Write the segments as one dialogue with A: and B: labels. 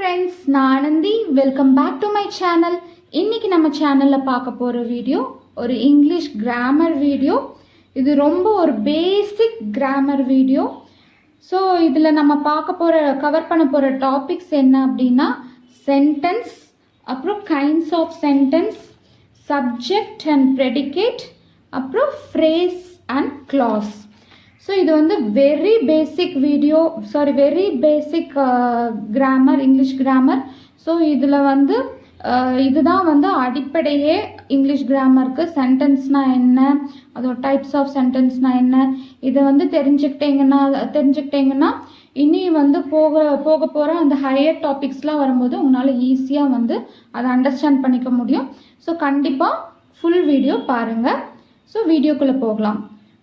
A: friends, நான் Ananthi. Welcome back to my channel. இன்னைக்கு நம்ம சேனல்ல பார்க்க போற வீடியோ ஒரு இங்கிலீஷ் கிராமர் வீடியோ. இது ரொம்ப ஒரு பேசிக் கிராமர் வீடியோ. ஸோ இதில் நம்ம கவர் பண்ண போகிற டாபிக்ஸ் என்ன அப்படின்னா சென்டென்ஸ், அப்புறம் kinds of sentence, subject and predicate, அப்புறம் ஃப்ரேஸ் அண்ட் கிளாஸ். ஸோ இது வந்து very basic grammar, English grammar. So இதில் வந்து இதுதான் வந்து அடிப்படையே இங்கிலீஷ் கிராமருக்கு. சென்டென்ஸ்னால் என்ன, அதோட டைப்ஸ் ஆஃப் சென்டென்ஸ்னால் என்ன, இதை வந்து தெரிஞ்சுக்கிட்டீங்கன்னா இனி வந்து போக போகிற அந்த ஹையர் டாபிக்ஸ்லாம் வரும்போது உங்களால் ஈஸியாக வந்து அதை அண்டர்ஸ்டாண்ட் பண்ணிக்க முடியும். ஸோ கண்டிப்பாக ஃபுல் வீடியோ பாருங்கள். ஸோ வீடியோக்குள்ளே போகலாம்.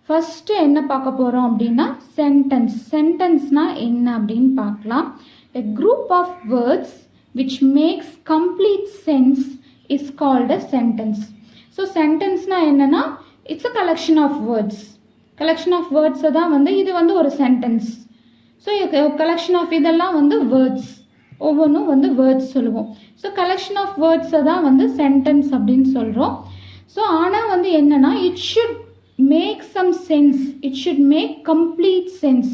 A: ஃபஸ்ட்டு என்ன பார்க்க போகிறோம் அப்படின்னா சென்டென்ஸ்னால் என்ன அப்படின்னு பார்க்கலாம். A group of words which makes complete sense is called a sentence. So sentenceனால் என்னன்னா it's a collection of words தான் வந்து இது வந்து ஒரு சென்டென்ஸ். ஸோ கலெக்ஷன் ஆஃப் இதெல்லாம் வந்து வேர்ட்ஸ், ஒவ்வொன்றும் வந்து வேர்ட்ஸ் சொல்லுவோம். ஸோ கலெக்ஷன் ஆஃப் வேர்ட்ஸை தான் வந்து சென்டென்ஸ் அப்படின்னு சொல்கிறோம். ஸோ ஆனால் வந்து என்னன்னா it should make some sense, it should make complete sense.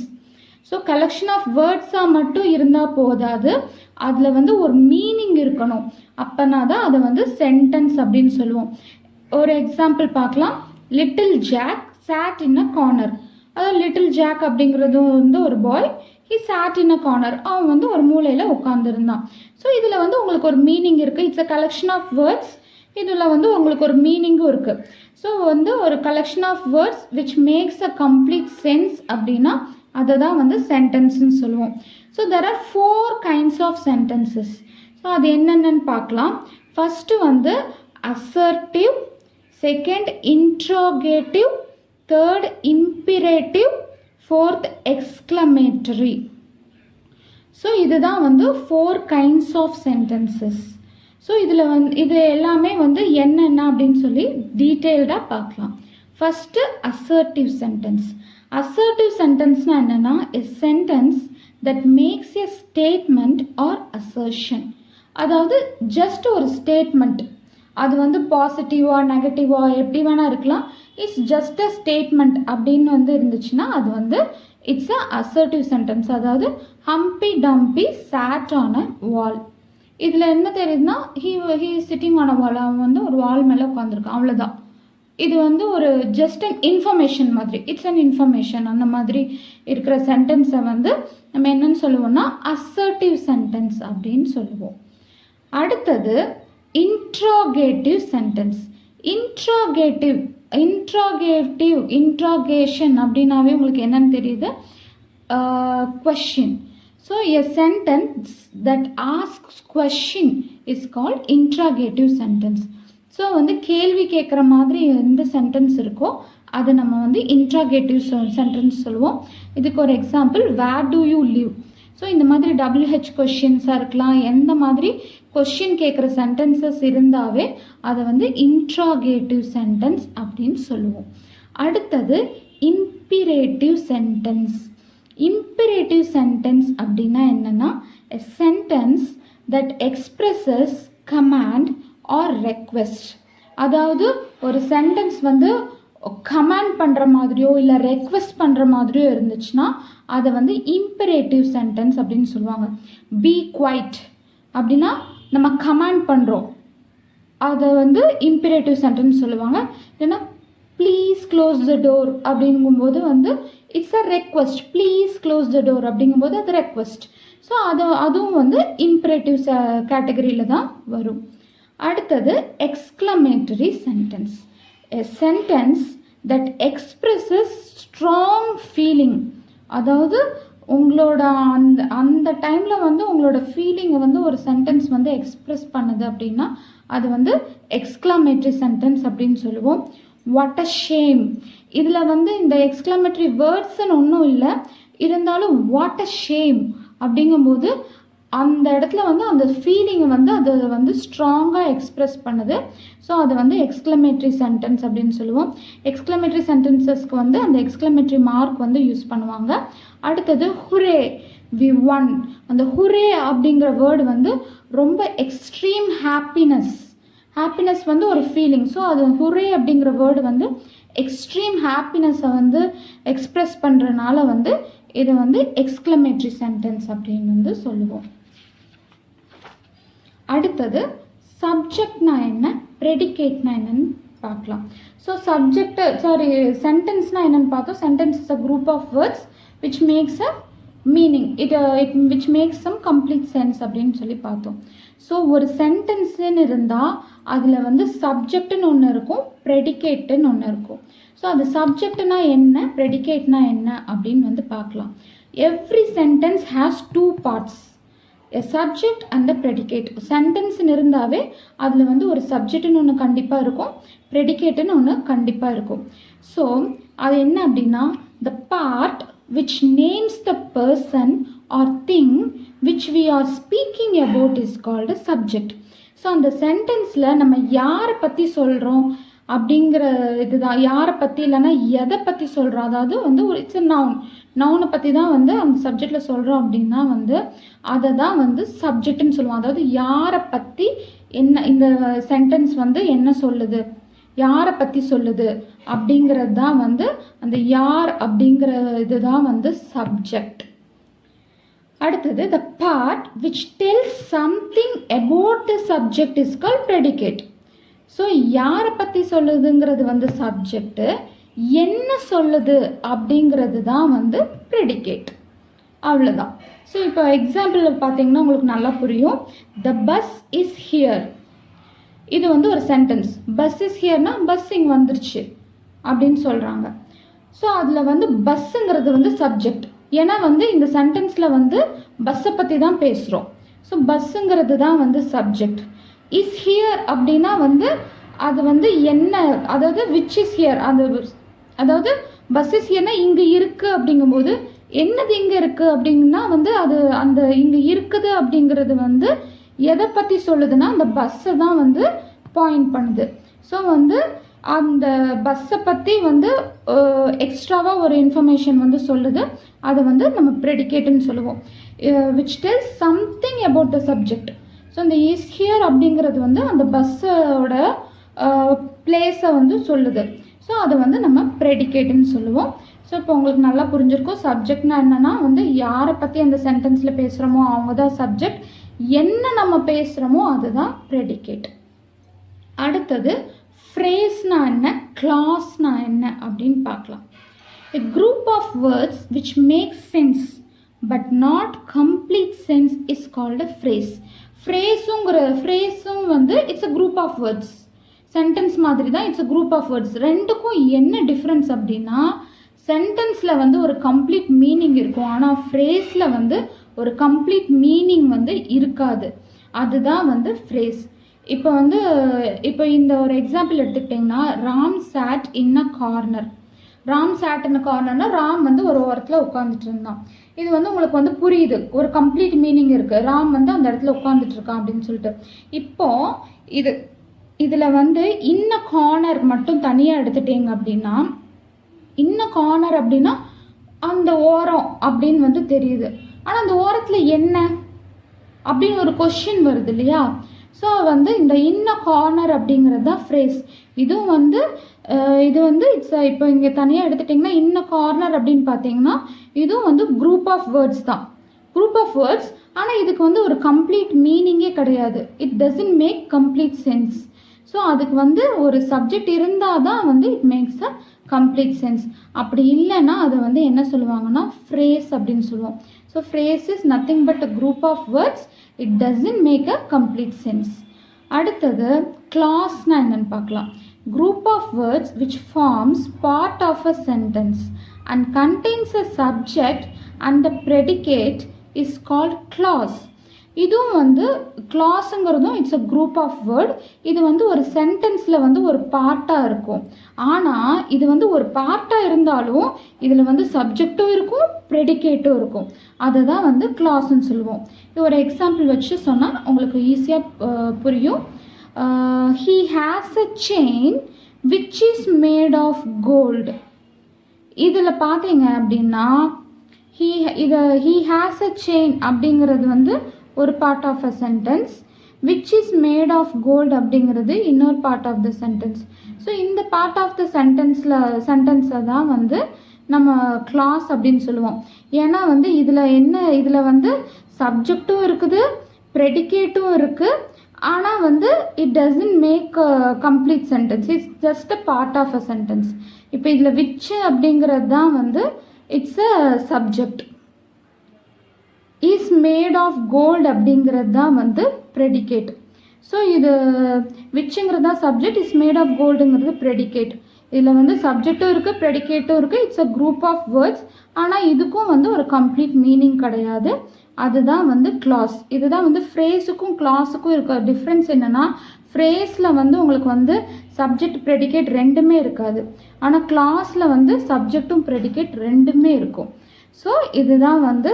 A: So collection of வேர்ட்ஸாக மட்டும் இருந்தால் போதாது, அதில் வந்து ஒரு மீனிங் இருக்கணும். அப்போனா தான் அதை வந்து சென்டென்ஸ் அப்படின்னு சொல்லுவோம். ஒரு எக்ஸாம்பிள் பார்க்கலாம். Little Jack sat in a corner. அதாவது லிட்டில் ஜாக் அப்படிங்கிறது வந்து ஒரு பாய், he sat in a corner. அவன் வந்து ஒரு மூலையில் உட்காந்துருந்தான். ஸோ இதில் வந்து உங்களுக்கு ஒரு மீனிங் இருக்குது. It's a collection of words. இதில் வந்து உங்களுக்கு ஒரு மீனிங்கும் இருக்குது. ஸோ வந்து ஒரு collection of words which makes a complete sense அப்படின்னா அதை தான் வந்து சென்டென்ஸ்ன்னு சொல்லுவோம். So there are 4 kinds of sentences. So அது என்னென்னு பார்க்கலாம். ஃபஸ்ட்டு வந்து assertive, second interrogative, third imperative, fourth exclamatory. So இதுதான் வந்து 4 kinds ஆஃப் சென்டென்சஸ். ஸோ இது எல்லாமே வந்து என்னென்ன அப்படின்னு சொல்லி டீட்டெயில்டாக பார்க்கலாம். First assertive sentence. அசர்ட்டிவ் சென்டென்ஸ்னால் என்னென்னா a sentence that makes a statement or assertion. அதாவது ஜஸ்ட் ஒரு ஸ்டேட்மெண்ட், அது வந்து பாசிட்டிவாக நெகட்டிவாக எப்படி வேணால் இருக்கலாம். இட்ஸ் ஜஸ்ட் அ ஸ்டேட்மெண்ட் அப்படின்னு வந்து இருந்துச்சுன்னா அது வந்து இட்ஸ் அ அசர்ட்டிவ் சென்டென்ஸ். அதாவது Hampi டம்பி sat on a wall. இதில் என்ன தெரியுதுன்னா he sitting on a wall. அவன் வந்து ஒரு வால் மேலே உட்காந்துருக்கான், அவ்வளோதான். இது வந்து ஒரு ஜஸ்ட் அன் இன்ஃபர்மேஷன் மாதிரி, இட்ஸ் அன் இன்ஃபர்மேஷன். அந்த மாதிரி இருக்கிற சென்டென்ஸை வந்து நம்ம என்னன்னு சொல்லுவோம்னா அசர்ட்டிவ் சென்டென்ஸ் அப்படின்னு சொல்லுவோம். அடுத்தது இன்ட்ரோகேட்டிவ் சென்டென்ஸ். இன்ட்ரோகேஷன் அப்படின்னாவே உங்களுக்கு என்னன்னு தெரியுது, question. So a sentence that asks question is called interrogative sentence. So வந்து கேள்வி கேட்குற மாதிரி எந்த சென்டென்ஸ் இருக்கோ அதை நம்ம வந்து இன்ட்ராகேட்டிவ் சென்டென்ஸ் சொல்லுவோம். இதுக்கு ஒரு example where do you live. So இந்த மாதிரி WH கொஷின்ஸாக இருக்கலாம். எந்த மாதிரி கொஷின் கேட்குற சென்டென்சஸ் இருந்தாவே அதை வந்து இன்ட்ராகேட்டிவ் சென்டென்ஸ் அப்படின்னு சொல்லுவோம். அடுத்தது இம்பிரேட்டிவ் சென்டென்ஸ். இம்பிரேட்டிவ் சென்டென்ஸ் அப்படின்னா என்னென்னா a sentence that expresses command or request. அதாவது ஒரு சென்டென்ஸ் வந்து கமாண்ட் பண்ணுற மாதிரியோ இல்லை ரெக்வெஸ்ட் பண்ணுற மாதிரியோ இருந்துச்சுன்னா அதை வந்து இம்பரேட்டிவ் சென்டென்ஸ் அப்படின்னு சொல்லுவாங்க. பி குவைட் அப்படின்னா நம்ம கமாண்ட் பண்ணுறோம், அதை வந்து இம்பரேட்டிவ் சென்டென்ஸ் சொல்லுவாங்க. இல்லைன்னா ப்ளீஸ் க்ளோஸ் த டோர் அப்படிங்கும்போது வந்து it's a request. Please close the door அப்படிங்கும்போது அது ரெக்வெஸ்ட். ஸோ அதுவும் வந்து இம்பரேட்டிவ் கேட்டகரியில் தான் வரும். அடுத்தது exclamatory sentence. a sentence that expresses strong feeling. அதாவது உங்களோட அந்த டைமில் வந்து உங்களோட ஃபீலிங்கை வந்து ஒரு சென்டென்ஸ் வந்து எக்ஸ்ப்ரெஸ் பண்ணுது அப்படின்னா அது வந்து எக்ஸ்க்ளமேட்டரி சென்டென்ஸ் அப்படின்னு சொல்லுவோம். What a shame. இதில் வந்து இந்த எக்ஸ்க்ளமேட்டரி வேர்ட்ஸ்ன்னு ஒன்றும் இல்லை, இருந்தாலும் வாட் அ ஷேம் அப்படிங்கும்போது அந்த இடத்துல வந்து அந்த ஃபீலிங்கை வந்து அது வந்து ஸ்ட்ராங்காக எக்ஸ்ப்ரெஸ் பண்ணுது. ஸோ அது வந்து எக்ஸ்க்ளமேட்டரி சென்டென்ஸ் அப்படின்னு சொல்லுவோம். எக்ஸ்க்ளமேட்டரி சென்டென்சஸ்க்கு வந்து அந்த எக்ஸ்க்ளமேட்டரி மார்க் வந்து யூஸ் பண்ணுவாங்க. அடுத்தது ஹுரே. we won. அந்த hooray அப்படிங்கிற வேர்டு வந்து ரொம்ப எக்ஸ்ட்ரீம் ஹாப்பினஸ் வந்து ஒரு ஃபீலிங். ஸோ அது hooray அப்படிங்கிற வேர்டு வந்து எக்ஸ்ட்ரீம் ஹாப்பினஸை வந்து எக்ஸ்ப்ரெஸ் பண்ணுறனால வந்து இதை வந்து எக்ஸ்க்ளமேட்ரி சென்டென்ஸ் அப்படின்னு வந்து சொல்லுவோம். அடுத்தது சப்ஜெக்ட்னா என்ன, ப்ரெடிகேட்னா என்னன்னு பார்க்கலாம். ஸோ சென்டென்ஸ்னால் என்னென்னு பார்த்தோம். Sentence is a group of words which makes a meaning, which makes some complete sense அப்படின்னு சொல்லி பார்த்தோம். ஸோ ஒரு சென்டென்ஸுன்னு இருந்தால் அதில் வந்து சப்ஜெக்ட்னு ஒன்று இருக்கும், ப்ரெடிகேட்டுன்னு ஒன்று இருக்கும். ஸோ அது சப்ஜெக்ட்னா என்ன, ப்ரெடிகேட்னா என்ன அப்படின்னு வந்து பார்க்கலாம். Every sentence has 2 parts, a subject and a predicate. சென்டென்ஸ்னு இருந்தாவே அதில் வந்து ஒரு சப்ஜெக்ட்னு ஒன்று கண்டிப்பாக இருக்கும், ப்ரெடிகேட்டுன்னு ஒன்று கண்டிப்பாக இருக்கும். ஸோ அது என்ன அப்படின்னா, the part which names the person or thing which we are speaking about is called a subject. So அந்த சென்டென்ஸில் நம்ம யாரை பற்றி சொல்கிறோம் அப்படிங்கிற இதுதான், யாரை பற்றி இல்லைன்னா எதை பற்றி சொல்கிறோம், அதாவது வந்து ஒரு இட்ஸ் நவுனை பற்றி தான் வந்து அந்த சப்ஜெக்டில் சொல்கிறோம் அப்படின்னா வந்து அதை தான் வந்து சப்ஜெக்ட்னு சொல்லுவோம். அதாவது யாரை பற்றி என்ன இந்த சென்டென்ஸ் வந்து என்ன சொல்லுது, யாரை பற்றி சொல்லுது அப்படிங்கிறது தான் வந்து அந்த யார் அப்படிங்கிற இதுதான் வந்து சப்ஜெக்ட். அடுத்தது the part which tells something about the subject is called predicate. So யாரை பற்றி சொல்லுதுங்கிறது வந்து சப்ஜெக்டு, என்ன சொல்லுது அப்படிங்கிறது தான் வந்து ப்ரெடிகேட். அவ்வளோதான். ஸோ இப்போ எக்ஸாம்பிளில் பார்த்தீங்கன்னா உங்களுக்கு நல்லா புரியும். த பஸ் இஸ் ஹியர், இது வந்து ஒரு சென்டென்ஸ். பஸ் இஸ் ஹியர்னா பஸ் இங்கே வந்துருச்சு அப்படின்னு சொல்கிறாங்க. ஸோ அதில் வந்து பஸ்ஸுங்கிறது வந்து சப்ஜெக்ட். ஏன்னா வந்து இந்த சென்டென்ஸில் வந்து பஸ்ஸை பற்றி தான் பேசுகிறோம். ஸோ பஸ்ஸுங்கிறது தான் வந்து சப்ஜெக்ட். இஸ் ஹியர் அப்படின்னா வந்து அது வந்து என்ன, அதாவது விச் இஸ் ஹியர், அதாவது பஸ் இஸ் ஹியர்னா இங்கே இருக்குது அப்படிங்கும்போது என்னது இங்கே இருக்குது அப்படின்னா வந்து அது அந்த இங்கே இருக்குது அப்படிங்கிறது வந்து எதை பற்றி சொல்லுதுன்னா அந்த பஸ்ஸை தான் வந்து பாயிண்ட் பண்ணுது. ஸோ வந்து அந்த பஸ்ஸை பற்றி வந்து எக்ஸ்ட்ராவாக ஒரு இன்ஃபர்மேஷன் வந்து சொல்லுது, அதை வந்து நம்ம ப்ரெடிகேட்டுன்னு சொல்லுவோம். Which tells something about the subject. So இந்த இஸ் ஹியர் அப்படிங்கிறது வந்து அந்த பஸ்ஸோட பிளேஸை வந்து சொல்லுது. ஸோ அதை வந்து நம்ம ப்ரெடிகேட்டுன்னு சொல்லுவோம். ஸோ இப்போ உங்களுக்கு நல்லா புரிஞ்சிருக்கும் சப்ஜெக்ட்னா என்னென்னா வந்து யாரை பற்றி அந்த சென்டென்ஸில் பேசுகிறோமோ அவங்க தான் சப்ஜெக்ட், என்ன நம்ம பேசுகிறோமோ அதுதான் ப்ரெடிகேட். அடுத்தது ஃப்ரேஸ்னா என்ன, கிளாஸ்னா என்ன அப்படின்னு பார்க்கலாம். A group of words which make sense but not complete sense is called a phrase. ஃப்ரேஸும் வந்து it's a group of words. Sentence மாதிரி தான், it's a group of words. ரெண்டுக்கும் என்ன டிஃப்ரென்ஸ் அப்படின்னா, சென்டென்ஸில் வந்து ஒரு கம்ப்ளீட் மீனிங் இருக்கும், ஆனால் ஃப்ரேஸில் வந்து ஒரு கம்ப்ளீட் மீனிங் வந்து இருக்காது. அதுதான் வந்து ஃப்ரேஸ். இப்போ இந்த ஒரு எக்ஸாம்பிள் எடுத்துக்கிட்டிங்கன்னா, Ram sat in a corner. Ram sat in a கார்னர்னா ராம் வந்து ஒரு ஓரத்தில் உட்காந்துட்டு இருந்தான். இது வந்து உங்களுக்கு வந்து புரியுது, ஒரு கம்ப்ளீட் மீனிங் இருக்குது, ராம் வந்து அந்த இடத்துல உட்காந்துட்டு இருக்கான் அப்படின்னு சொல்லிட்டு. இப்போது இதில் வந்து இன்ன கார்னர் மட்டும் தனியாக எடுத்துட்டீங்க அப்படின்னா, இன்ன கார்னர் அப்படின்னா அந்த ஓரம் அப்படின்னு வந்து தெரியுது. ஆனால் அந்த ஓரத்தில் என்ன அப்படின்னு ஒரு கொஸ்டின் வருது இல்லையா? ஸோ வந்து இந்த இன்ன கார்னர் அப்படிங்கிறது தான் ஃப்ரேஸ். இது வந்து இட்ஸ் இப்போ இங்கே தனியாக எடுத்துட்டிங்கன்னா இன்ன கார்னர் அப்படின்னு பார்த்தீங்கன்னா இதுவும் வந்து குரூப் ஆஃப் வேர்ட்ஸ் தான், குரூப் ஆஃப் வேர்ட்ஸ். ஆனால் இதுக்கு வந்து ஒரு கம்ப்ளீட் மீனிங்கே கிடையாது. It doesn't make complete sense. So அதுக்கு வந்து ஒரு சப்ஜெக்ட் இருந்தால் தான் வந்து it makes a complete sense. அப்படி இல்லைன்னா அதை வந்து என்ன சொல்லுவாங்கன்னா ஃப்ரேஸ் அப்படின்னு சொல்லுவோம். So phrase is nothing but a group of words, it doesn't make a complete sense. அடுத்தது கிளாஸ்னா என்னன்னு பார்க்கலாம். Group of words which forms part of a sentence and contains a subject and the predicate is called clause. இதுவும் வந்து கிளாஸுங்கிறதும் it's a group of word. இது வந்து ஒரு சென்டென்ஸில் வந்து ஒரு பார்ட்டாக இருக்கும். ஆனால் இது வந்து ஒரு பார்ட்டாக இருந்தாலும் இதில் வந்து சப்ஜெக்டும் இருக்கும், ப்ரெடிகேட்டும் இருக்கும். அதை தான் வந்து கிளாஸ்ன்னு சொல்லுவோம். இது ஒரு எக்ஸாம்பிள் வச்சு சொன்னால் உங்களுக்கு ஈஸியாக புரியும். He has a chain which is made of gold. இதில் பார்த்தீங்க அப்படின்னா he has a chain அப்படிங்கிறது வந்து ஒரு part of a sentence. which is made of gold அப்படிங்கிறது இன்னொரு part of the sentence. So இந்த பார்ட் ஆஃப் த சென்டென்ஸை தான் வந்து நம்ம கிளாஸ் அப்படின்னு சொல்லுவோம். ஏன்னா வந்து இதில் வந்து சப்ஜெக்டும் இருக்குது, ப்ரெடிகேட்டும் இருக்குது. ஆனால் வந்து it doesn't make a complete sentence, it's just a part of a sentence. இப்போ இதில் விச் அப்படிங்கிறது தான் வந்து it's a subject. Is made of gold அப்படிங்கிறது தான் வந்து ப்ரெடிகேட். ஸோ இது விச்சுங்கிறது தான் சப்ஜெக்ட், இஸ் மேட் ஆஃப் கோல்டுங்கிறது ப்ரெடிகேட். இதில் வந்து சப்ஜெக்டும் இருக்குது, ப்ரெடிகேட்டும் இருக்குது. It's a group of words. ஆனால் இதுக்கும் வந்து ஒரு கம்ப்ளீட் மீனிங் கிடையாது. அதுதான் வந்து கிளாஸ். இதுதான் வந்து ஃப்ரேஸுக்கும் கிளாஸுக்கும் இருக்க டிஃப்ரென்ஸ். என்னென்னா ஃப்ரேஸில் வந்து உங்களுக்கு வந்து சப்ஜெக்ட் ப்ரெடிகேட் ரெண்டுமே இருக்காது. ஆனால் கிளாஸில் வந்து சப்ஜெக்டும் ப்ரெடிகேட் ரெண்டுமே இருக்கும். ஸோ இதுதான் வந்து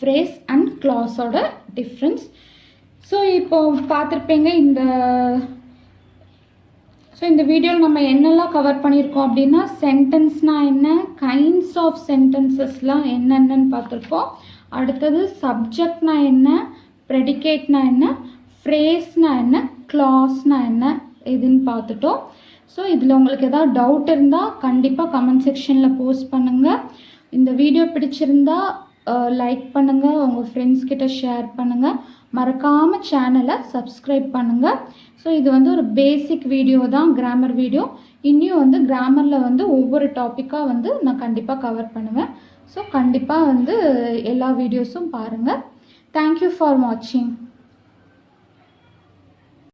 A: ஃப்ரேஸ் அண்ட் கிளாஸோட டிஃப்ரென்ஸ். ஸோ இப்போ பார்த்துருப்பீங்க இந்த வீடியோவில் நம்ம என்னெல்லாம் கவர் பண்ணியிருக்கோம் அப்படின்னா, சென்டென்ஸ்னால் என்ன, கைண்ட்ஸ் ஆஃப் சென்டென்சஸ்லாம் என்னென்னு பார்த்துருப்போம். அடுத்தது சப்ஜெக்ட்னா என்ன, ப்ரெடிகேட்னா என்ன, ஃப்ரேஸ்னா என்ன, கிளாஸ்னா என்ன, இதுன்னு பார்த்துட்டோம். ஸோ இதில் உங்களுக்கு ஏதாவது டவுட் இருந்தால் கண்டிப்பாக கமெண்ட் செக்ஷனில் போஸ்ட் பண்ணுங்கள். இந்த வீடியோ பிடிச்சிருந்தா லைக் பண்ணுங்கள், உங்கள் ஃப்ரெண்ட்ஸ் கிட்ட ஷேர் பண்ணுங்கள், மறக்காமல் சேனலை சப்ஸ்கிரைப் பண்ணுங்கள். ஸோ இது வந்து ஒரு பேசிக் வீடியோ தான், கிராமர் வீடியோ. இன்னும் வந்து கிராமரில் வந்து ஒவ்வொரு டாப்பிக்காக வந்து நான் கண்டிப்பாக கவர் பண்ணுவேன். ஸோ கண்டிப்பாக வந்து எல்லா வீடியோஸும் பாருங்கள். தேங்க்யூ ஃபார் வாட்சிங்.